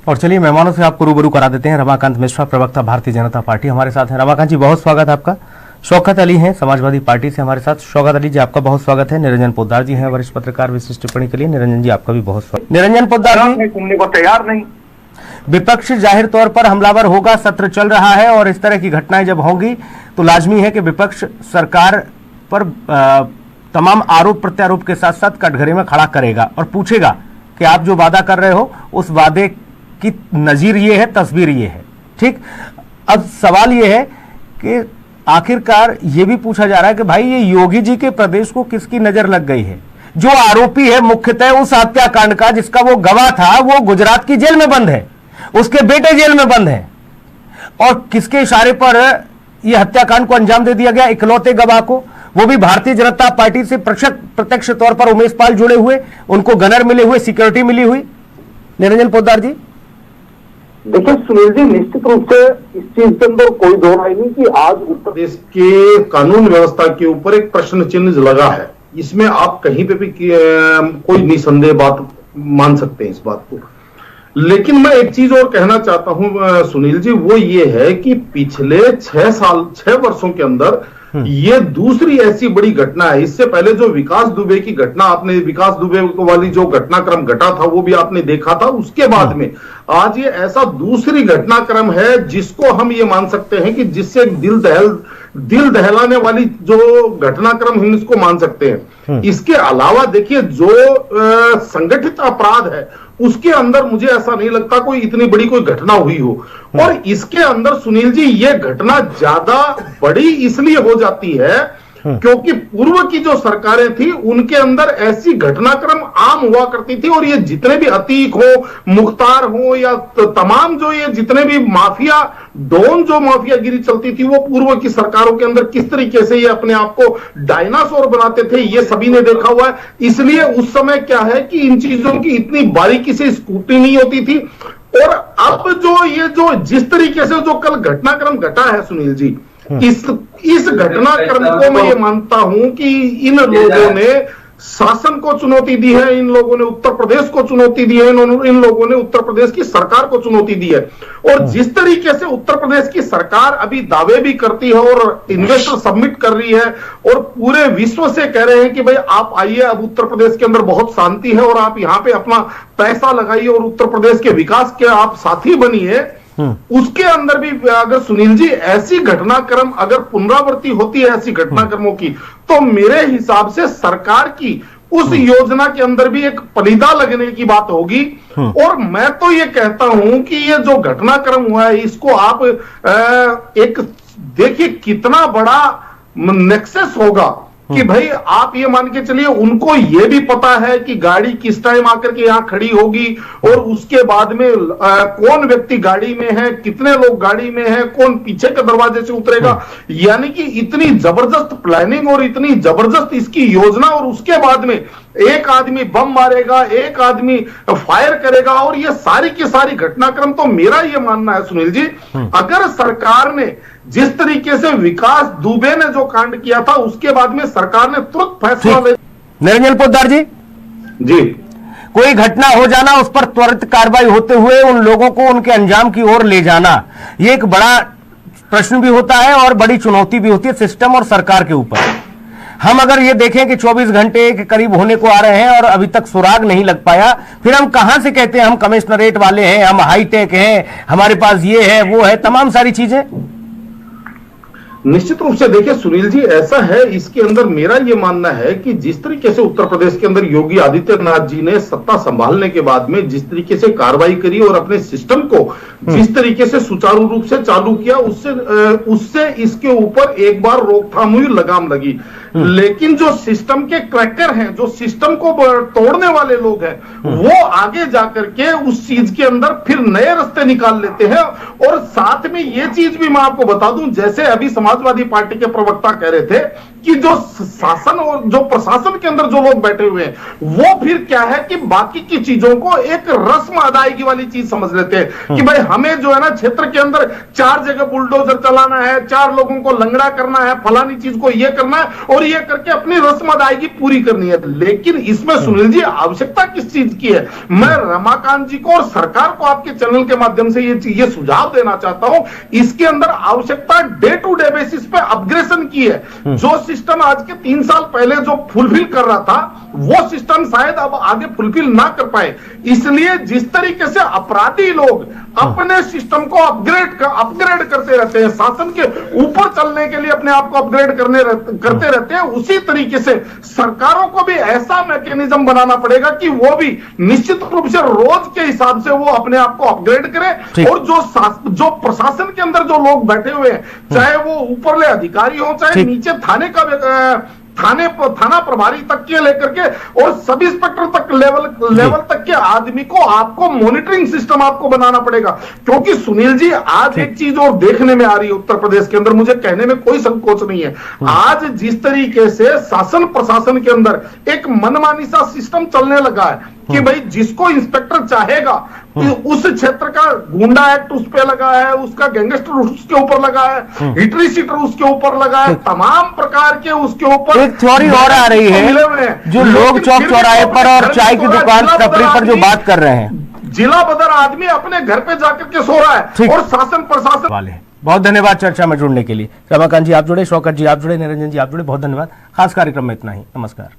और चलिए मेहमानों से आपको रूबरू करा देते हैं। रमाकांत मिश्रा, प्रवक्ता भारतीय जनता पार्टी, हमारे साथ हैं। रमाकांत जी, बहुत स्वागत है आपका। शौकत अली हैं समाजवादी पार्टी से हमारे साथ। शौकत अली जी, आपका बहुत स्वागत है। निरंजन पोद्दार जी हैं वरिष्ठ पत्रकार, विशिष्ट टिप्पणी के लिए। निरंजन जी, आपका भी बहुत स्वागत। निरंजन पोद्दार जी, सुनने को तैयार नहीं। विपक्ष जाहिर तौर पर हमलावर होगा, सत्र चल रहा है और इस तरह की घटनाएं जब होंगी तो लाजमी है कि विपक्ष सरकार पर तमाम आरोप प्रत्यारोप के साथ साथ कटघरे में खड़ा करेगा और पूछेगा कि आप जो वादा कर रहे हो उस वादे की नजीर ये है, तस्वीर ये है। ठीक, अब सवाल ये है कि आखिरकार ये भी पूछा जा रहा है कि भाई ये योगी जी के प्रदेश को किसकी नजर लग गई है? जो आरोपी है मुख्यतः उस हत्याकांड का जिसका वो गवाह था, वो गुजरात की जेल में बंद है, उसके बेटे जेल में बंद है। और किसके इशारे पर यह हत्याकांड को अंजाम दे दिया गया? इकलौते गवाह को, वो भी भारतीय जनता पार्टी से प्रत्यक्ष तौर पर उमेश पाल जुड़े हुए, उनको गनर मिले हुए, सिक्योरिटी मिली हुई। निरंजन पोद्दार जी, देखिए सुनील जी, निश्चित रूप से इस चीज के अंदर कोई दो राय नहीं कि आज उत्तर प्रदेश के कानून व्यवस्था के ऊपर एक प्रश्न चिन्ह लगा है। इसमें आप कहीं पे भी कोई निसंदेह बात मान सकते हैं इस बात को। लेकिन मैं एक चीज और कहना चाहता हूं सुनील जी, वो ये है कि पिछले 6 वर्षों के अंदर ये दूसरी ऐसी बड़ी घटना है। इससे पहले जो विकास दुबे की घटना, आपने विकास दुबे वाली जो घटनाक्रम घटा था वो भी आपने देखा था। उसके बाद में आज ये ऐसा दूसरी घटनाक्रम है जिसको हम ये मान सकते हैं कि जिससे दिल दहलाने वाली जो घटनाक्रम हम इसको मान सकते हैं। इसके अलावा देखिए जो संगठित अपराध है उसके अंदर मुझे ऐसा नहीं लगता कोई इतनी बड़ी कोई घटना हुई हो। और इसके अंदर सुनील जी ये घटना ज्यादा बड़ी इसलिए हो जाती है क्योंकि पूर्व की जो सरकारें थी उनके अंदर ऐसी घटनाक्रम आम हुआ करती थी। और ये जितने भी अतीक हो, मुख्तार हो या तमाम जो ये जितने भी माफिया डॉन जो माफियागिरी चलती थी वो पूर्व की सरकारों के अंदर किस तरीके से ये अपने आप को डायनासोर बनाते थे ये सभी ने देखा हुआ है। इसलिए उस समय क्या है कि इन चीजों की इतनी बारीकी से स्क्रूटनी नहीं होती थी। और अब जो जिस तरीके से जो कल घटनाक्रम घटा है सुनील जी, इस घटनाक्रम को मैं ये मानता हूं कि इन लोगों ने शासन को चुनौती दी है, इन लोगों ने उत्तर प्रदेश को चुनौती दी है, इन लोगों ने उत्तर प्रदेश की सरकार को चुनौती दी है। और जिस तरीके से उत्तर प्रदेश की सरकार अभी दावे भी करती है और इन्वेस्टर सबमिट कर रही है और पूरे विश्व से कह रहे हैं कि भाई आप आइए, अब उत्तर प्रदेश के अंदर बहुत शांति है और आप यहां पे अपना पैसा लगाइए और उत्तर प्रदेश के विकास के आप साथी बनिए। उसके अंदर भी अगर सुनील जी ऐसी घटनाक्रम अगर पुनरावृत्ति होती है ऐसी घटनाक्रमों की, तो मेरे हिसाब से सरकार की उस योजना के अंदर भी एक पलीदा लगने की बात होगी। और मैं तो ये कहता हूं कि ये जो घटनाक्रम हुआ है इसको आप एक देखिए कितना बड़ा नेक्सस होगा कि भाई आप ये मान के चलिए उनको ये भी पता है कि गाड़ी किस टाइम आकर के यहां खड़ी होगी और उसके बाद में कौन व्यक्ति गाड़ी में है, कितने लोग गाड़ी में हैं, कौन पीछे के दरवाजे से उतरेगा। यानी कि इतनी जबरदस्त प्लानिंग और इतनी जबरदस्त इसकी योजना। और उसके बाद में एक आदमी बम मारेगा, एक आदमी फायर करेगा और ये सारी की सारी घटनाक्रम। तो मेरा ये मानना है सुनील जी, अगर सरकार ने जिस तरीके से विकास दुबे ने जो कांड किया था उसके बाद में सरकार ने तुरंत फैसला ले। निरंजन पोद्दार जी, कोई घटना हो जाना, उस पर त्वरित कार्रवाई होते हुए उन लोगों को उनके अंजाम की ओर ले जाना, ये एक बड़ा प्रश्न भी होता है और बड़ी चुनौती भी होती है सिस्टम और सरकार के ऊपर। हम अगर ये देखें कि 24 घंटे के करीब होने को आ रहे हैं और अभी तक सुराग नहीं लग पाया, फिर हम कहां से कहते हैं हम कमिश्नरेट वाले हैं, हम हाईटेक हैं, हमारे पास ये है वो है, तमाम सारी चीजें। निश्चित रूप से देखिए सुनील जी, ऐसा है इसके अंदर मेरा यह मानना है कि जिस तरीके से उत्तर प्रदेश के अंदर योगी आदित्यनाथ जी ने सत्ता संभालने के बाद में जिस तरीके से कार्रवाई करी और अपने सिस्टम को जिस तरीके से सुचारू रूप से चालू किया, उससे इसके ऊपर एक बार रोकथाम हुई, लगाम लगी। लेकिन जो सिस्टम के क्रैकर हैं, जो सिस्टम को तोड़ने वाले लोग हैं, वो आगे जाकर के उस चीज के अंदर फिर नए रास्ते निकाल लेते हैं। और साथ में ये चीज भी मैं आपको बता दूं, जैसे अभी समाजवादी पार्टी के प्रवक्ता कह रहे थे कि जो शासन और जो प्रशासन के अंदर जो लोग बैठे हुए हैं वो फिर क्या है कि बाकी की चीजों को एक रस्म अदायगी वाली चीज समझ लेते हैं कि भाई हमें जो है ना क्षेत्र के अंदर 4 जगह बुलडोजर चलाना है, 4 लोगों को लंगड़ा करना है, फलानी चीज को ये करना है और ये करके अपनी रस्म अदायगी पूरी करनी है। लेकिन इसमें सुनील जी आवश्यकता किस चीज की है? मैं रमाकांत जी को और सरकार को आपके चैनल के माध्यम से ये सुझाव देना चाहता हूं, इसके अंदर आवश्यकता डे टू डे बेसिस पे अपग्रेडेशन की है। जो सिस्टम आज के 3 साल पहले जो फुलफिल कर रहा था वो सिस्टम शायद अब आगे फुलफिल ना कर पाए, इसलिए जिस तरीके से अपराधी लोग अपने सिस्टम को अपग्रेड करते रहते हैं, शासन के ऊपर चलने के लिए अपने आप को अपग्रेड करते रहते हैं, उसी तरीके से सरकारों को भी ऐसा मैकेनिज्म बनाना पड़ेगा कि वो भी निश्चित रूप से रोज के हिसाब से वो अपने आप को अपग्रेड करे और जो प्रशासन के अंदर जो लोग बैठे हुए हैं, चाहे वो ऊपरले अधिकारी हो चाहे नीचे थाना प्रभारी तक के लेकर के और सब इंस्पेक्टर तक लेवल तक के आदमी को आपको मॉनिटरिंग सिस्टम आपको बनाना पड़ेगा। क्योंकि सुनील जी आज एक चीज और देखने में आ रही है उत्तर प्रदेश के अंदर, मुझे कहने में कोई संकोच नहीं है, आज जिस तरीके से शासन प्रशासन के अंदर एक मनमानी सा सिस्टम चलने लगा है कि भाई जिसको इंस्पेक्टर चाहेगा उस क्षेत्र का गुंडा एक्ट उस पे लगा है, उसका गैंगस्टर उसके ऊपर लगा है, हिटरी सीटर उसके ऊपर लगा है, तमाम प्रकार के उसके ऊपर एक थ्योरी और आ रही है जो लोग चौक चौराहे पर और चाय की दुकान टपरी पर जो बात कर रहे हैं, जिला बदर आदमी अपने घर पे जाकर के सो रहा है और शासन प्रशासन वाले। बहुत धन्यवाद चर्चा में जुड़ने के लिए। रमाकांत जी आप जुड़े, शौकत जी आप जुड़े, निरंजन जी आप जुड़े, बहुत धन्यवाद। खास कार्यक्रम में इतना ही, नमस्कार।